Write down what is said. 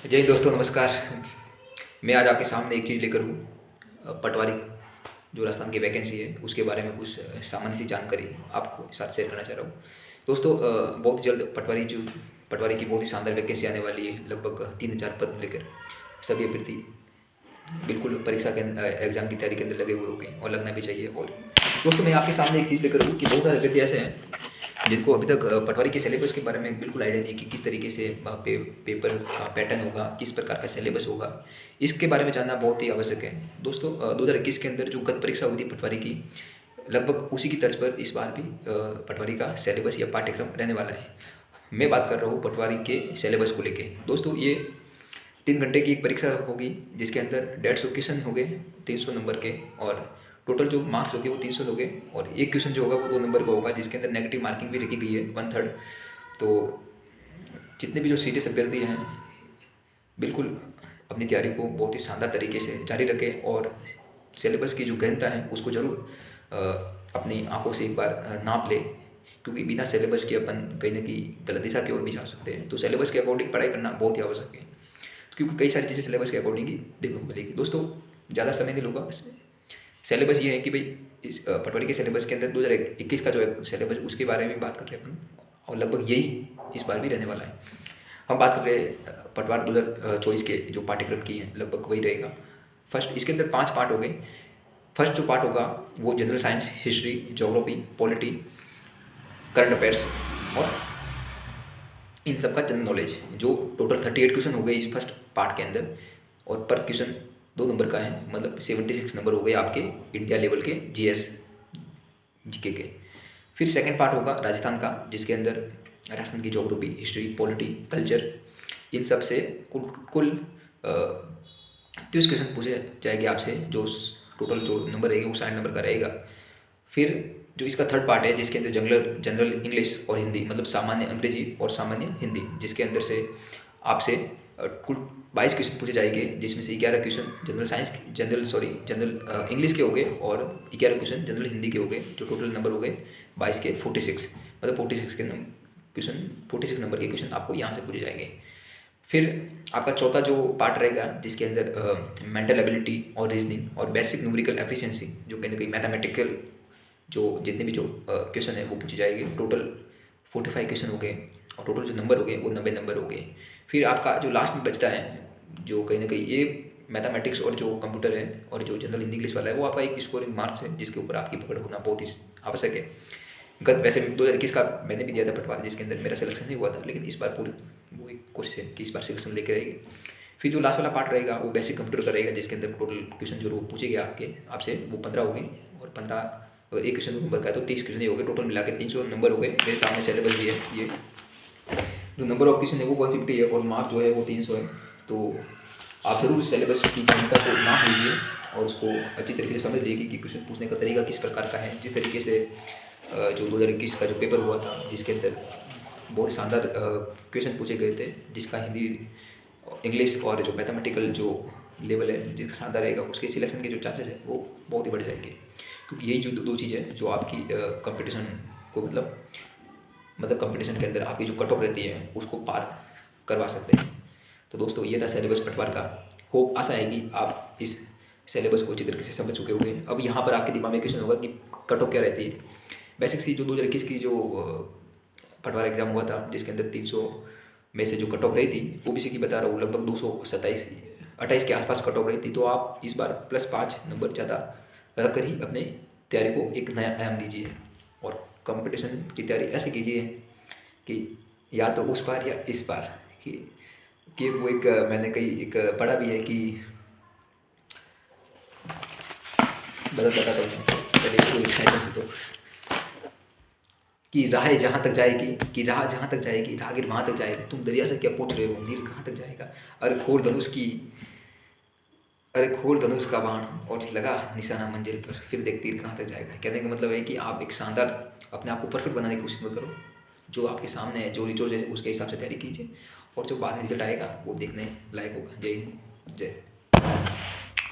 जय हिंद दोस्तों, नमस्कार। मैं आज आपके सामने एक चीज़ लेकर हूँ। पटवारी जो राजस्थान की वैकेंसी है उसके बारे में कुछ सामान्य सी जानकारी आपको साथ शेयर करना चाह रहा हूँ। दोस्तों, बहुत जल्द पटवारी की बहुत ही शानदार वैकेंसी आने वाली है। लगभग 3,000 पद लेकर सभी अभ्यर्थी बिल्कुल परीक्षा के एग्ज़ाम की तैयारी के अंदर लगे हुए होंगे और लगना भी चाहिए। और दोस्तों, मैं आपके सामने एक चीज़ लेकर हूँ कि बहुत सारे अभ्यर्थी ऐसे हैं जिनको अभी तक पटवारी के सिलेबस के बारे में बिल्कुल आइडिया नहीं कि किस तरीके से पेपर का पैटर्न होगा, किस प्रकार का सिलेबस होगा। इसके बारे में जानना बहुत ही आवश्यक है। दोस्तों, 2021 के अंदर जो गत परीक्षा हुई थी पटवारी की, लगभग उसी की तर्ज पर इस बार भी पटवारी का सिलेबस या पाठ्यक्रम रहने वाला है। मैं बात कर रहा हूँ पटवारी के सिलेबस को लेके। दोस्तों, ये 3 घंटे की एक परीक्षा होगी जिसके अंदर 150 क्वेश्चन हो गए 300 नंबर के, और टोटल जो मार्क्स होंगे वो 300 हो गए। और एक क्वेश्चन जो होगा वो 2 नंबर का होगा जिसके अंदर नेगेटिव मार्किंग भी रखी गई है 1/3। तो जितने भी जो सीरियस अभ्यर्थी हैं बिल्कुल अपनी तैयारी को बहुत ही शानदार तरीके से जारी रखें और सिलेबस की जो गहनता है उसको ज़रूर अपनी आंखों से एक बार नाप ले, क्योंकि बिना सिलेबस के अपन कहीं ना कहीं गलत दिशा की ओर भी जा सकते हैं। तो सिलेबस के अकॉर्डिंग पढ़ाई करना बहुत ही आवश्यक है, क्योंकि कई सारी चीज़ें सिलेबस के अकॉर्डिंग ही देखने को मिलेगी। दोस्तों, ज़्यादा समय नहीं लूँगा। सिलेबस ये है कि भाई इस पटवारी के सिलेबस के अंदर 2021 का जो है सिलेबस उसके बारे में बात कर रहे हैं अपन, और लगभग यही इस बार भी रहने वाला है। हम बात कर रहे हैं पटवार 2024 के जो पाठ्यक्रम की है, लगभग वही रहेगा। फर्स्ट, इसके अंदर 5 पार्ट हो गए। फर्स्ट जो पार्ट होगा वो general science, history, geography, polity, current affairs और इन सब का जनरल नॉलेज, जो टोटल 38 क्वेश्चन हो गए इस फर्स्ट पार्ट के अंदर। और पर क्वेश्चन 2 नंबर का है, मतलब 76 नंबर हो गए आपके इंडिया लेवल के जीएस जीके के। फिर सेकंड पार्ट होगा राजस्थान का, जिसके अंदर राजस्थान की ज्योग्राफी, हिस्ट्री, पॉलिटी, कल्चर, इन सब से कुल 30 क्वेश्चन पूछे जाएंगे आपसे, जो टोटल जो नंबर रहेगा वो 60 नंबर का रहेगा। फिर जो इसका थर्ड पार्ट है जिसके अंदर जनरल इंग्लिश और हिंदी, मतलब सामान्य अंग्रेजी और सामान्य हिंदी, जिसके अंदर से आपसे कुल 22 क्वेश्चन पूछे जाएंगे, जिसमें से 11 क्वेश्चन जनरल इंग्लिश के हो गए और 11 क्वेश्चन जनरल हिंदी के हो गए, जो टोटल नंबर हो गए 22 के 46, मतलब 46 नंबर के क्वेश्चन आपको यहाँ से पूछे जाएंगे। फिर आपका चौथा जो पार्ट रहेगा जिसके अंदर मेंटल एबिलिटी और रीजनिंग और बेसिक न्यूमेरिकल एफिशिएंसी, जो कहीं ना कहीं मैथमेटिकल जो जितने भी जो क्वेश्चन है वो पूछे जाएंगे। टोटल 45 क्वेश्चन हो गए और टोटल जो नंबर हो गए वो 90 नंबर हो गए। फिर आपका जो लास्ट में बचता है, जो कहीं ना कहीं ये मैथमेटिक्स और जो कंप्यूटर है और जो जनरल हिंदी इंग्लिश वाला है, वो आपका एक स्कोरिंग मार्क्स है जिसके ऊपर आपकी पकड़ होना बहुत ही आवश्यक है। वैसे 2021 का मैंने भी दिया था पटवार, जिसके अंदर मेरा सिलेक्शन नहीं हुआ था, लेकिन इस बार पूरी वो एक कोशिश है कि इस बार सिलेक्शन लेके रहेगी। फिर जो लास्ट वाला पार्ट रहेगा वो बेसिक कंप्यूटर का रहेगा, जिसके अंदर टोटल क्वेश्चन जो पूछे गए आपसे वो 15 हो गए, और 15 और एक क्वेश्चन 2 नंबर का है तो 30 क्वेश्चन ही हो गए, टोटल मिला के 300 नंबर हो गए। मेरे सामने सिलेबस भी है, ये जो नंबर ऑफ क्वेश्चन है वो 150 है और मार्क जो है वो 300 है। तो आप जरूर सिलेबस की जानकारी को नाप लीजिए और उसको अच्छी तरीके से समझ लीजिए कि क्वेश्चन पूछने का तरीका किस प्रकार का है। जिस तरीके से जो 2021 का जो पेपर हुआ था, जिसके अंदर बहुत शानदार क्वेश्चन पूछे गए थे, जिसका हिंदी, इंग्लिश और जो मैथमेटिकल जो लेवल है जिसका शानदार रहेगा, उसके सिलेक्शन के जो चांसेस है वो बहुत ही बढ़ जाएंगे, क्योंकि यही जो दो चीज़ें जो आपकी कंपटीशन को मतलब कंपटीशन के अंदर आपकी जो कट ऑफ रहती है उसको पार करवा सकते हैं। तो दोस्तों, ये था सिलेबस पटवार का। होप आशा है कि आप इस सिलेबस को अच्छी तरीके से समझ चुके होंगे। अब यहाँ पर आपके दिमाग में क्वेश्चन होगा कि कट ऑफ क्या रहती है। बेसिक सी जो 2021 की जो पटवार एग्जाम हुआ था, जिसके अंदर 300 में से जो कट ऑफ रही थी, ओबीसी की बता रहा हूँ, लगभग 228 के आसपास कट ऑफ रही थी। तो आप इस बार +5 नंबर ज़्यादा रख कर ही अपने तैयारी को एक नया आयाम दीजिए और कंपटीशन की तैयारी ऐसे कीजिए कि या तो उस बार या इस बार कि वो एक मैंने कहीं एक पढ़ा भी है कि बताता हूँ पहले इसको एक साइड तो कि राह जहाँ तक जाएगी, कि राह जहाँ तक जाएगी राहगीर वहाँ तक जाएगा, तुम दरिया से क्या पूछ रहे हो, नीर कहाँ तक जाएगा। अरे खोल धनुष का बाण और लगा निशाना मंजिल पर, फिर देख तीर कहाँ तक जाएगा। कहने का मतलब है कि आप एक शानदार अपने आप को परफेक्ट बनाने की कोशिश मत करो, जो आपके सामने है, जो रिचोर्स है, उसके हिसाब से तैयारी कीजिए और जो बाद में रिजल्ट आएगा वो देखने लायक होगा। जय हिंद, जय।